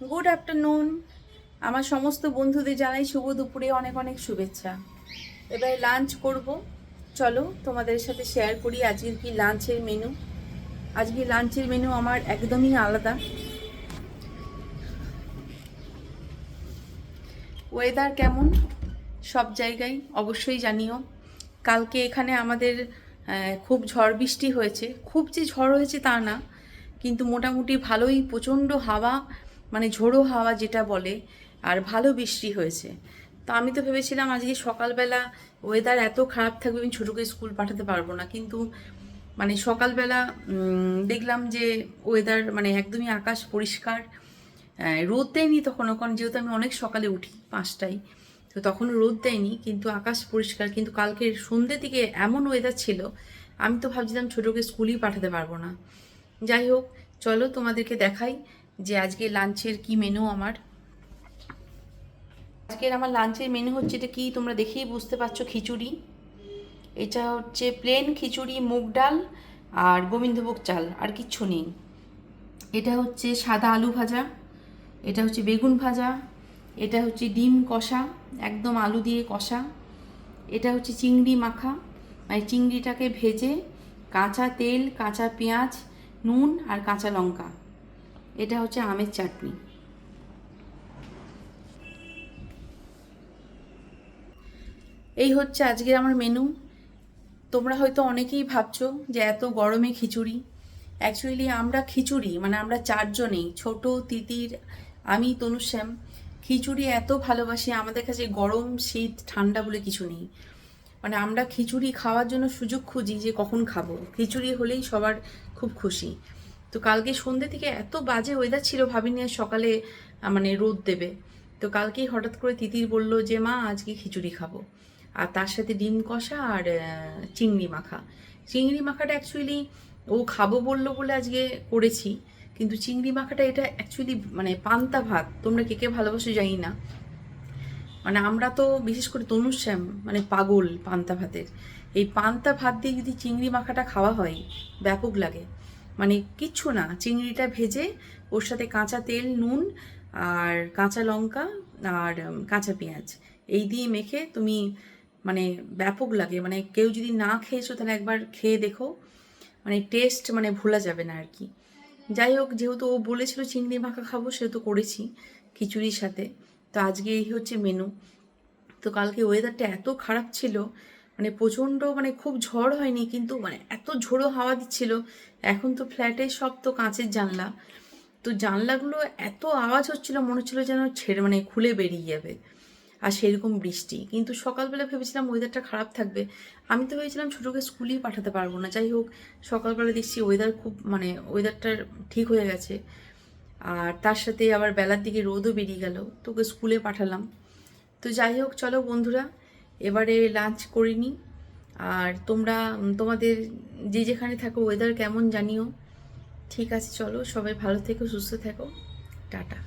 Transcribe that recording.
Good afternoon. আমার সমস্ত বন্ধুদের জানাই শুভ দুপুরে অনেক অনেক শুভেচ্ছা। এবার লাঞ্চ করব, চলো তোমাদের সাথে শেয়ার করি আজকের কি লাঞ্চের মেনু। আজকে লাঞ্চের মেনু আমার একদমই আলাদা। ওয়েদার কেমন সব জায়গায় অবশ্যই জানিও। কালকে এখানে আমাদের খুব ঝড় বৃষ্টি হয়েছে, খুব যে ঝড় হয়েছে তা না, কিন্তু মোটামুটি ভালোই প্রচণ্ড হাওয়া, মানে ঝোড়ো হাওয়া যেটা বলে, আর ভালো বৃষ্টি হয়েছে। তো আমি তো ভেবেছিলাম আজকে সকালবেলা ওয়েদার এত খারাপ থাকবে আমি ছোটোকে স্কুল পাঠাতে পারবো না, কিন্তু মানে সকালবেলা দেখলাম যে ওয়েদার মানে একদমই আকাশ পরিষ্কার। রোদ দেয়নি তখনও, কারণ যেহেতু আমি অনেক সকালে উঠি 5টায়, তো তখনও রোদ দেয়নি, কিন্তু আকাশ পরিষ্কার। কিন্তু কালকের সন্ধ্যের দিকে এমন ওয়েদার ছিল, আমি তো ভাবছিলাম ছোটোকে স্কুলেই পাঠাতে পারবো না। যাই হোক, চলো তোমাদেরকে দেখাই যে আজকে লাঞ্চের কি মেনু আমার। আজকের আমার লাঞ্চের মেনু হচ্ছে, এটা কি তোমরা দেখেই বুঝতে পারছো, খিচুড়ি। এটা হচ্ছে প্লেন খিচুড়ি, মুগ ডাল আর গোবিন্দভোগ চাল, আর কিচ্ছু নেই। এটা হচ্ছে সাদা আলু ভাজা, এটা হচ্ছে বেগুন ভাজা, এটা হচ্ছে ডিম কষা, একদম আলু দিয়ে কষা, এটা হচ্ছে চিংড়ি মাখা, মানে চিংড়িটাকে ভেজে কাঁচা তেল, কাঁচা পেঁয়াজ, নুন আর কাঁচা লঙ্কা, এটা হচ্ছে আমের চাটনি। এই হচ্ছে আজকের আমার মেনু। তোমরা হয়তো অনেকেই ভাবছো যে এত গরমে খিচুড়ি। অ্যাকচুয়ালি আমরা খিচুড়ি মানে আমরা চারজনেই, ছোট, তিতির, আমি, তনুশ্যাম, খিচুড়ি এত ভালোবাসি। আমাদের কাছে গরম শীত ঠান্ডা বলে কিছু নেই। মানে আমরা খিচুড়ি খাওয়ার জন্য সুযোগ খুঁজি যে কখন খাবো, খিচুড়ি হলেই সবার খুব খুশি। তো কালকে সন্ধ্যে থেকে এত বাজে ওয়েদার ছিল, ভাবিনি আজ সকালে মানে রোদ দেবে। তো কালকেই হঠাৎ করে তিতির বলল যে মা আজকে খিচুড়ি খাবো, আর তার সাথে ডিম কষা আর চিংড়ি মাখা। চিংড়ি মাখাটা অ্যাকচুয়ালি ও খাবো বললো বলে আজকে করেছি, কিন্তু চিংড়ি মাখাটা এটা অ্যাকচুয়ালি মানে পান্তা ভাত, তোমরা কে কে ভালোবাসো জানি না। মানে আমরা তো বিশেষ করে তনুশ্যাম মানে পাগল পান্তা ভাতের। এই পান্তা ভাত দিয়ে যদি চিংড়ি মাখাটা খাওয়া হয় ব্যাপক লাগে। মানে কিচ্ছু না, চিংড়িটা ভেজে ওর সাথে কাঁচা তেল, নুন আর কাঁচা লঙ্কা আর কাঁচা পেঁয়াজ এই দিয়ে মেখে তুমি, মানে ব্যাপক লাগে। মানে কেউ যদি না খেয়েছো তাহলে একবার খেয়ে দেখো, মানে টেস্ট মানে ভোলা যাবে না আর কি। যাই হোক, যেহেতু ও বলেছিল চিংড়ি মাখা খাবো সেহেতু করেছি খিচুড়ির সাথে। তো আজকে এই হচ্ছে মেনু। তো কালকে ওয়েদারটা এত খারাপ ছিল, মানে প্রচণ্ড, মানে খুব ঝড় হয়নি কিন্তু মানে এত ঝোড়ো হাওয়া দিচ্ছিল। এখন তো ফ্ল্যাটে সব তো কাঁচের জানলা, তো জানলাগুলো এত আওয়াজ হচ্ছিল, মনে হচ্ছিল যেন ছেড়ে মানে খুলে বেরিয়ে যাবে। আর সেরকম বৃষ্টি, কিন্তু সকালবেলা ভেবেছিলাম ওয়েদারটা খারাপ থাকবে। আমি তো ভেবেছিলাম ছোটোকে স্কুলেই পাঠাতে পারবো না। যাই হোক, সকালবেলা দেখছি ওয়েদার খুব মানে ওয়েদারটা ঠিক হয়ে গেছে। আর তার সাথে আবার বেলার দিকে রোদও বেরিয়ে গেল, তোকে স্কুলে পাঠালাম। তো যাই হোক, চলো বন্ধুরা এবারে লাঞ্চ করে নিই। আর তোমরা তোমাদের যে যেখানে থাকো ওয়েদার কেমন জানিও। ঠিক আছে, চলো সবাই ভালো থেকো, সুস্থ থেকো, টাটা।